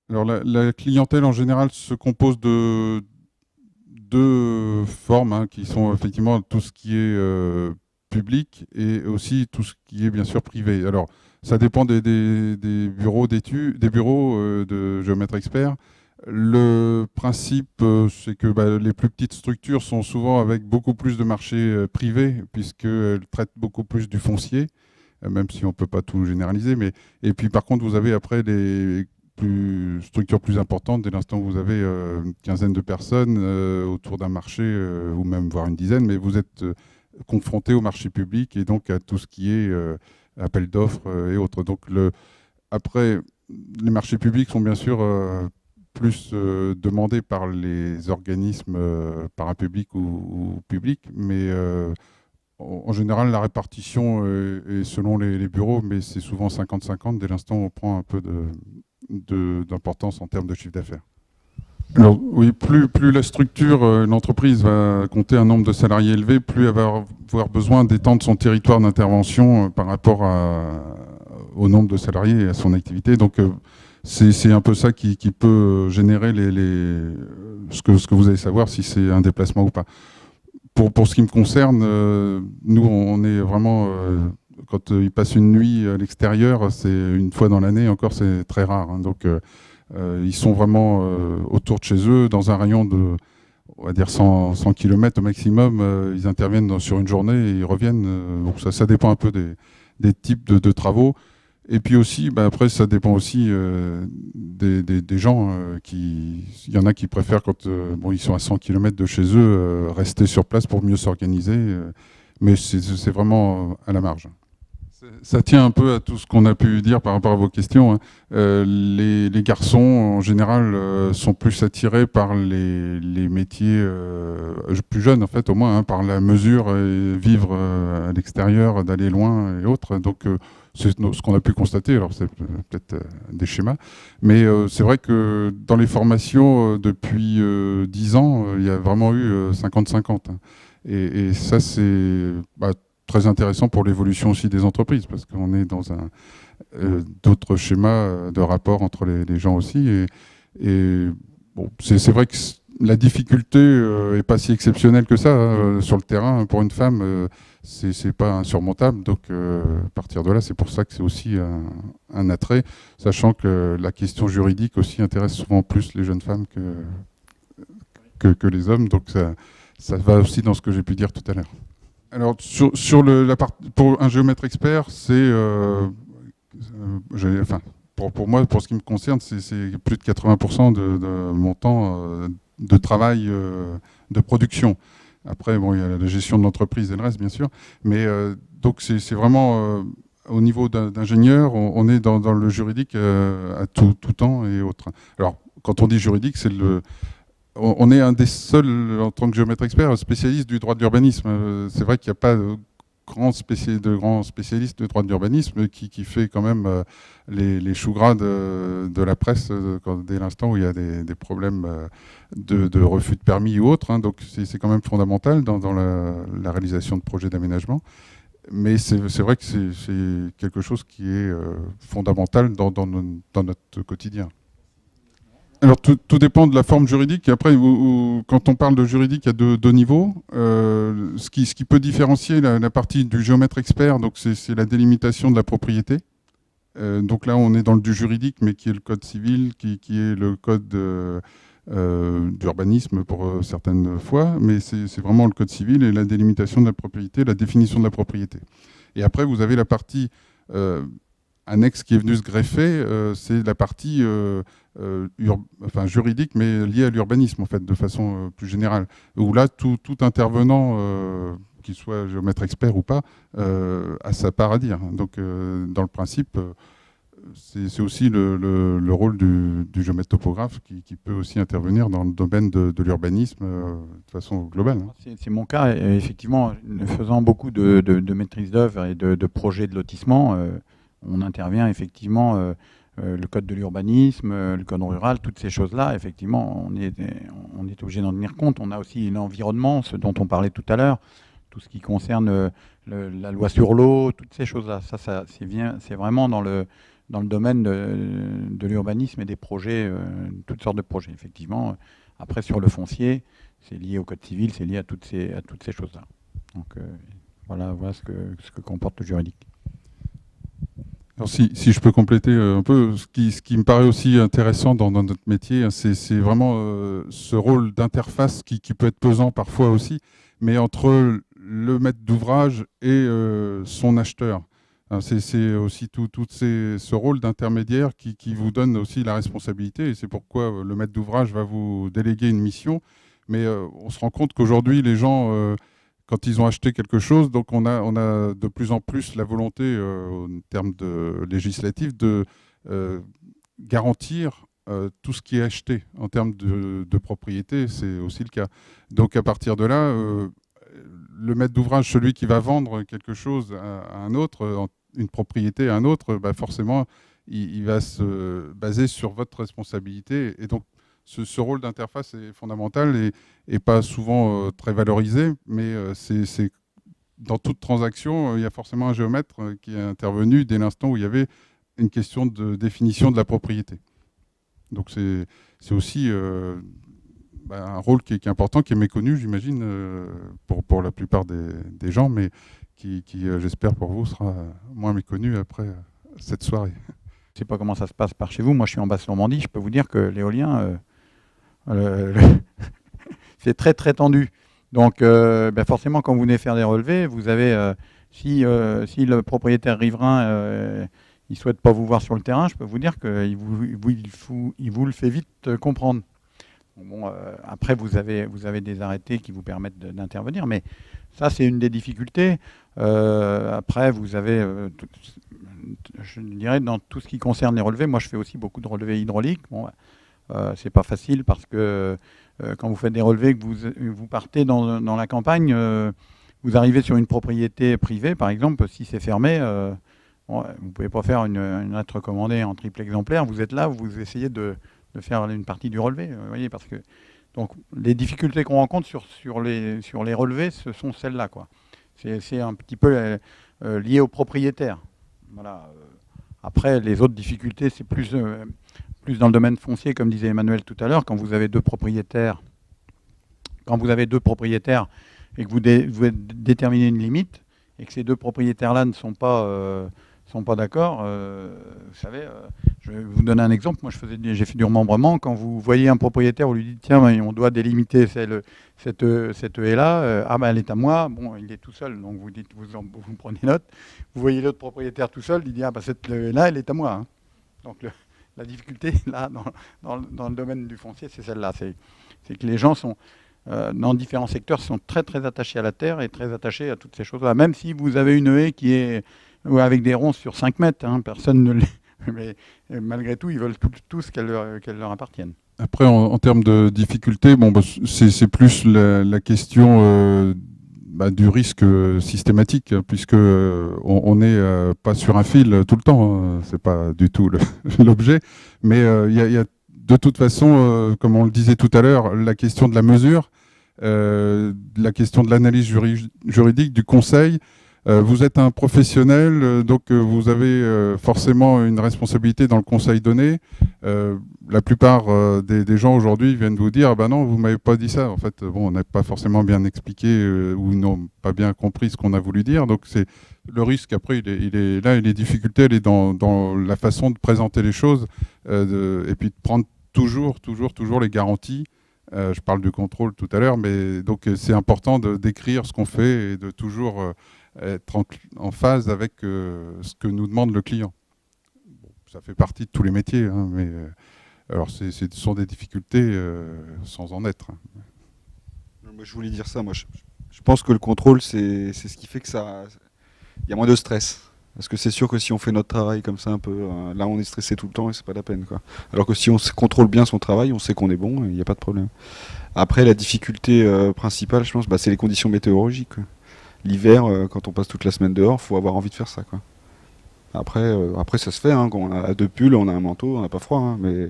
Alors la clientèle en général se compose de deux formes, hein, qui sont effectivement tout ce qui est public et aussi tout ce qui est bien sûr privé. Alors ça dépend des bureaux d'études, des bureaux de géomètres experts. Le principe, c'est que bah, les plus petites structures sont souvent avec beaucoup plus de marchés privés, puisqu'elles traitent beaucoup plus du foncier, même si on ne peut pas tout généraliser. Mais... Et puis par contre, vous avez après les structures plus importantes, dès l'instant où vous avez une quinzaine de personnes autour d'un marché, ou même voire une dizaine, mais vous êtes confronté au marché public et donc à tout ce qui est appel d'offres et autres. Donc après, les marchés publics sont bien sûr plus demandés par les organismes parapublics ou publics, mais en général, la répartition est selon les bureaux, mais c'est souvent 50-50 dès l'instant où on prend un peu d'importance en termes de chiffre d'affaires. Alors oui, plus la structure, l'entreprise va compter un nombre de salariés élevé, plus elle va avoir besoin d'étendre son territoire d'intervention par rapport au nombre de salariés et à son activité. Donc c'est un peu ça qui peut générer ce que vous allez savoir, si c'est un déplacement ou pas. Pour ce qui me concerne, nous on est vraiment... quand ils passent une nuit à l'extérieur, c'est une fois dans l'année, encore c'est très rare, hein. Donc ils sont vraiment autour de chez eux, dans un rayon de, on va dire 100 km au maximum. Ils interviennent sur une journée et ils reviennent. Donc ça dépend un peu des types de travaux. Et puis aussi, bah après, ça dépend aussi des gens. Il y en a qui préfèrent, quand bon, ils sont à 100 km de chez eux, rester sur place pour mieux s'organiser. Mais c'est vraiment à la marge. Ça tient un peu à tout ce qu'on a pu dire par rapport à vos questions, hein. Les garçons, en général, sont plus attirés par les métiers plus jeunes, en fait, au moins, hein, par la mesure et vivre à l'extérieur, d'aller loin et autres. Donc, c'est ce qu'on a pu constater. Alors, c'est peut-être des schémas. Mais c'est vrai que dans les formations, depuis 10 ans, il y a vraiment eu 50-50, hein. Et ça, c'est... bah, très intéressant pour l'évolution aussi des entreprises, parce qu'on est dans d'autres schémas de rapport entre les gens aussi. Et bon, c'est vrai que la difficulté n'est pas si exceptionnelle que ça, hein, sur le terrain. Pour une femme, c'est pas insurmontable. Donc, à partir de là, c'est pour ça que c'est aussi un attrait, sachant que la question juridique aussi intéresse souvent plus les jeunes femmes que les hommes. Donc, ça va aussi dans ce que j'ai pu dire tout à l'heure. Alors, pour un géomètre expert, c'est, enfin, pour moi, pour ce qui me concerne, c'est plus de 80% de mon temps de travail de production. Après, bon, il y a la gestion de l'entreprise et le reste, bien sûr. Mais donc, c'est vraiment, au niveau d'ingénieur, on est dans le juridique à tout temps et autres. Alors, quand on dit juridique, c'est on est un des seuls, en tant que géomètre expert, spécialiste du droit de l'urbanisme. C'est vrai qu'il n'y a pas de grands spécialistes de droit de l'urbanisme qui fait quand même les choux gras de la presse dès l'instant où il y a des problèmes de refus de permis ou autres, hein. Donc c'est quand même fondamental dans la réalisation de projets d'aménagement. Mais c'est vrai que c'est quelque chose qui est fondamental dans notre quotidien. Alors tout dépend de la forme juridique. Et après, quand on parle de juridique, il y a deux niveaux. Ce qui peut différencier la partie du géomètre expert, donc c'est la délimitation de la propriété. Donc là, on est dans le du juridique, mais qui est le code civil, qui est le code d'urbanisme pour certaines fois, mais c'est vraiment le code civil et la délimitation de la propriété, la définition de la propriété. Et après, vous avez la partie annexe qui est venue se greffer, c'est la partie enfin, juridique, mais liée à l'urbanisme, en fait, de façon plus générale. Où là, tout intervenant, qu'il soit géomètre expert ou pas, a sa part à dire. Donc, dans le principe, c'est aussi le rôle du géomètre topographe qui peut aussi intervenir dans le domaine de l'urbanisme de façon globale, hein. C'est mon cas, et effectivement, faisant beaucoup de maîtrise d'œuvre et de projets de lotissement, on intervient effectivement, le code de l'urbanisme, le code rural, toutes ces choses-là, effectivement, on est obligé d'en tenir compte. On a aussi l'environnement, ce dont on parlait tout à l'heure, tout ce qui concerne la loi sur l'eau, toutes ces choses-là. Ça c'est vraiment dans dans le domaine de l'urbanisme et des projets, toutes sortes de projets, effectivement. Après, sur le foncier, c'est lié au code civil, c'est lié à toutes ces choses-là. Donc voilà ce que comporte le juridique. Alors si je peux compléter un peu, ce qui me paraît aussi intéressant dans notre métier, c'est vraiment ce rôle d'interface qui peut être pesant parfois aussi, mais entre le maître d'ouvrage et son acheteur. C'est aussi tout ce rôle d'intermédiaire qui vous donne aussi la responsabilité, et c'est pourquoi le maître d'ouvrage va vous déléguer une mission. Mais on se rend compte qu'aujourd'hui, les gens, quand ils ont acheté quelque chose, donc on a de plus en plus la volonté, en termes législatifs, de garantir tout ce qui est acheté en termes de propriété, c'est aussi le cas. Donc à partir de là, le maître d'ouvrage, celui qui va vendre quelque chose à un autre, une propriété à un autre, bah forcément, il va se baser sur votre responsabilité. Et donc, ce rôle d'interface est fondamental et pas souvent très valorisé, mais c'est dans toute transaction, il y a forcément un géomètre qui est intervenu dès l'instant où il y avait une question de définition de la propriété. Donc c'est aussi un rôle qui est important, qui est méconnu, j'imagine, pour la plupart des gens, mais qui j'espère pour vous, sera moins méconnu après cette soirée. Je ne sais pas comment ça se passe par chez vous. Moi, je suis en Basse-Normandie. Je peux vous dire que l'éolien, c'est très, très tendu. Donc, forcément, quand vous venez faire des relevés, vous avez, si le propriétaire riverain il ne souhaite pas vous voir sur le terrain, je peux vous dire qu'il vous le fait vite comprendre. Bon, après, vous avez des arrêtés qui vous permettent d'intervenir, mais ça, c'est une des difficultés. Après, vous avez, je dirais, dans tout ce qui concerne les relevés, moi, je fais aussi beaucoup de relevés hydrauliques. Bon, c'est pas facile parce que quand vous faites des relevés, que vous partez dans la campagne, vous arrivez sur une propriété privée, par exemple, si c'est fermé, bon, vous ne pouvez pas faire une lettre recommandée en triple exemplaire. Vous êtes là, vous essayez de faire une partie du relevé, vous voyez, parce que donc les difficultés qu'on rencontre sur les relevés, ce sont celles-là, quoi. C'est un petit peu lié au propriétaire. Voilà. Après, les autres difficultés, c'est plus dans le domaine foncier, comme disait Emmanuel tout à l'heure, quand vous avez deux propriétaires et que vous déterminez une limite et que ces deux propriétaires-là ne sont pas d'accord, vous savez, je vais vous donner un exemple. Moi, j'ai fait du remembrement. Quand vous voyez un propriétaire, vous lui dites tiens, on doit délimiter cette haie-là. Elle est à moi. Bon, il est tout seul, donc vous dites, vous prenez note. Vous voyez l'autre propriétaire tout seul, il dit cette haie-là, elle est à moi. Hein. Donc la difficulté là dans le domaine du foncier, c'est celle-là. C'est que les gens sont dans différents secteurs sont très très attachés à la terre et très attachés à toutes ces choses-là. Même si vous avez une haie qui est avec des ronces sur 5 mètres, hein, personne ne les... Mais malgré tout, ils veulent tous qu'elles leur appartiennent. Après, en termes de difficultés, c'est plus la question du risque systématique, puisque on n'est pas sur un fil tout le temps. Hein, c'est pas du tout l'objet. Mais il y a de toute façon, comme on le disait tout à l'heure, la question de la mesure, la question de l'analyse juridique, du conseil. Vous êtes un professionnel, donc vous avez forcément une responsabilité dans le conseil donné. La plupart des gens aujourd'hui viennent vous dire non, vous ne m'avez pas dit ça. En fait, on n'a pas forcément bien expliqué ou n'ont pas bien compris ce qu'on a voulu dire. Donc c'est le risque, après, il est là, et les difficultés, elle est dans la façon de présenter les choses et puis de prendre toujours les garanties. Je parle du contrôle tout à l'heure, mais donc c'est important de décrire ce qu'on fait et de toujours être en phase avec ce que nous demande le client. Bon, ça fait partie de tous les métiers, hein, mais alors ce sont des difficultés sans en être. Moi, je voulais dire ça. Moi, je pense que le contrôle, c'est ce qui fait que il y a moins de stress. Parce que c'est sûr que si on fait notre travail comme ça un peu, là on est stressé tout le temps et c'est pas la peine, quoi. Alors que si on contrôle bien son travail, on sait qu'on est bon et il n'y a pas de problème. Après, la difficulté principale, je pense, c'est les conditions météorologiques, quoi. L'hiver, quand on passe toute la semaine dehors, faut avoir envie de faire ça, quoi. Après ça se fait, hein, quand on a 2 pulls, on a un manteau, on n'a pas froid, hein, mais